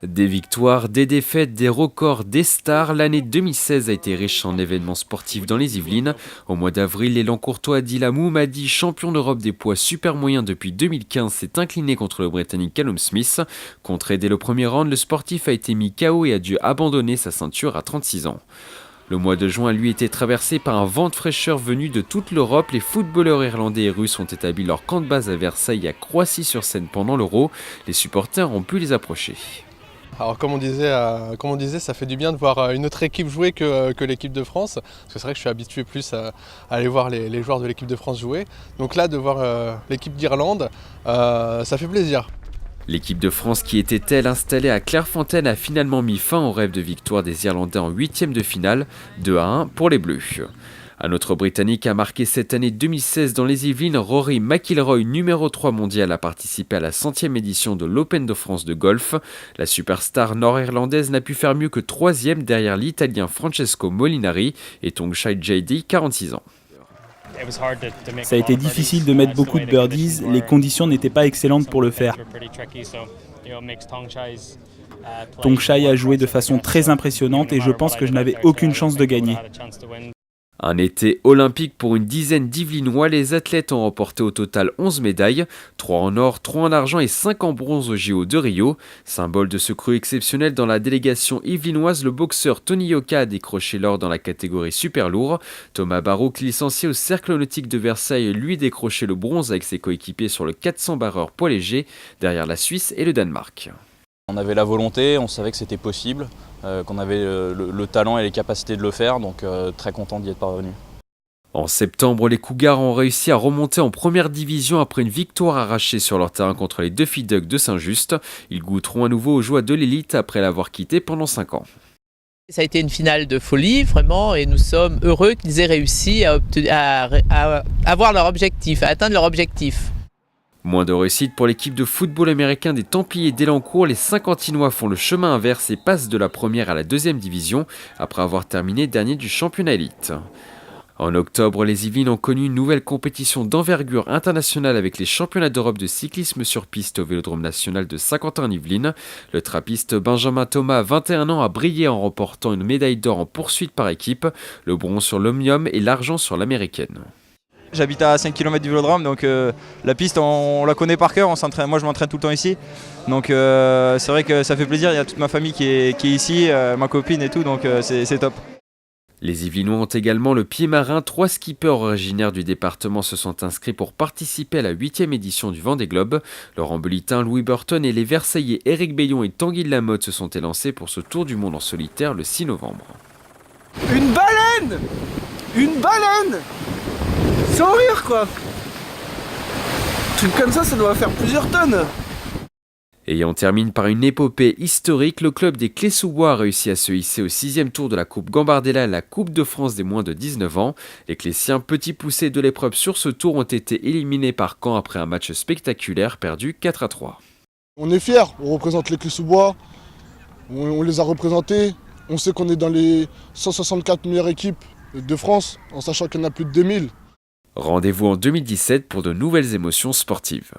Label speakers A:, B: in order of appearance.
A: Des victoires, des défaites, des records, des stars, l'année 2016 a été riche en événements sportifs dans les Yvelines. Au mois d'avril, l'élan courtois Adil Mohammadi, champion d'Europe des poids super moyens depuis 2015, s'est incliné contre le Britannique Callum Smith. Contré dès le premier round, le sportif a été mis KO et a dû abandonner sa ceinture à 36 ans. Le mois de juin a lui été traversé par un vent de fraîcheur venu de toute l'Europe. Les footballeurs irlandais et russes ont établi leur camp de base à Versailles et à Croissy-sur-Seine pendant l'Euro. Les supporters ont pu les approcher.
B: Alors comme on disait, ça fait du bien de voir une autre équipe jouer que l'équipe de France. Parce que c'est vrai que je suis habitué plus à aller voir les joueurs de l'équipe de France jouer. Donc là, de voir l'équipe d'Irlande, ça fait plaisir.
A: L'équipe de France qui était-elle installée à Clairefontaine a finalement mis fin au rêve de victoire des Irlandais en 8e de finale, 2-1 pour les Bleus. Un autre Britannique a marqué cette année 2016 dans les Yvelines. Rory McIlroy, numéro 3 mondial, a participé à la 100e édition de l'Open de France de golf. La superstar nord-irlandaise n'a pu faire mieux que 3e derrière l'Italien Francesco Molinari et Tangsha JD, 46 ans.
C: Ça a été difficile de mettre beaucoup de birdies, les conditions n'étaient pas excellentes pour le faire. Tangsha a joué de façon très impressionnante et je pense que je n'avais aucune chance de gagner.
A: Un été olympique pour une dizaine d'Yvelinois, les athlètes ont remporté au total 11 médailles, 3 en or, 3 en argent et 5 en bronze au JO de Rio. Symbole de ce cru exceptionnel dans la délégation yvelinoise, le boxeur Tony Yoka a décroché l'or dans la catégorie super lourd. Thomas Barouk, licencié au Cercle nautique de Versailles, lui décroché le bronze avec ses coéquipiers sur le 400 barreur poids léger, derrière la Suisse et le Danemark.
D: On avait la volonté, on savait que c'était possible, qu'on avait le talent et les capacités de le faire, donc très content d'y être parvenu.
A: En septembre, les Cougars ont réussi à remonter en première division après une victoire arrachée sur leur terrain contre les Duffy Ducks de Saint-Just. Ils goûteront à nouveau aux joies de l'élite après l'avoir quitté pendant 5 ans.
E: Ça a été une finale de folie, vraiment, et nous sommes heureux qu'ils aient réussi à avoir leur objectif, à atteindre leur objectif.
A: Moins de réussite pour l'équipe de football américain des Templiers d'Elancourt. Les Saint-Quentinois font le chemin inverse et passent de la première à la 2e division après avoir terminé dernier du championnat élite. En octobre, les Yvelines ont connu une nouvelle compétition d'envergure internationale avec les championnats d'Europe de cyclisme sur piste au Vélodrome national de Saint-Quentin-en-Yvelines. Le trappiste Benjamin Thomas, 21 ans, a brillé en remportant une médaille d'or en poursuite par équipe, le bronze sur l'Omnium et l'argent sur l'américaine.
F: J'habite à 5 km du Vélodrome, donc la piste on la connaît par cœur, moi je m'entraîne tout le temps ici. Donc c'est vrai que ça fait plaisir, il y a toute ma famille qui est ici, ma copine et tout, donc c'est top.
A: Les Yvelinois ont également le pied marin. 3 skippers originaires du département se sont inscrits pour participer à la 8e édition du Vendée Globe. Laurent Bellitin, Louis Burton et les Versaillais Éric Bayon et Tanguy de Lamotte se sont élancés pour ce tour du monde en solitaire le 6 novembre.
G: Une baleine! Une baleine! Sans rire quoi! Un truc comme ça doit faire plusieurs tonnes!
A: Et on termine par une épopée historique. Le club des Clés-sous-Bois a réussi à se hisser au 6e tour de la Coupe Gambardella, la Coupe de France des moins de 19 ans. Les Clésiens, petits poussés de l'épreuve sur ce tour, ont été éliminés par Caen après un match spectaculaire perdu 4-3.
H: On est fiers, on représente les Clés-sous-Bois, on les a représentés. On sait qu'on est dans les 164 meilleures équipes de France, en sachant qu'il y en a plus de 2000.
A: Rendez-vous en 2017 pour de nouvelles émotions sportives.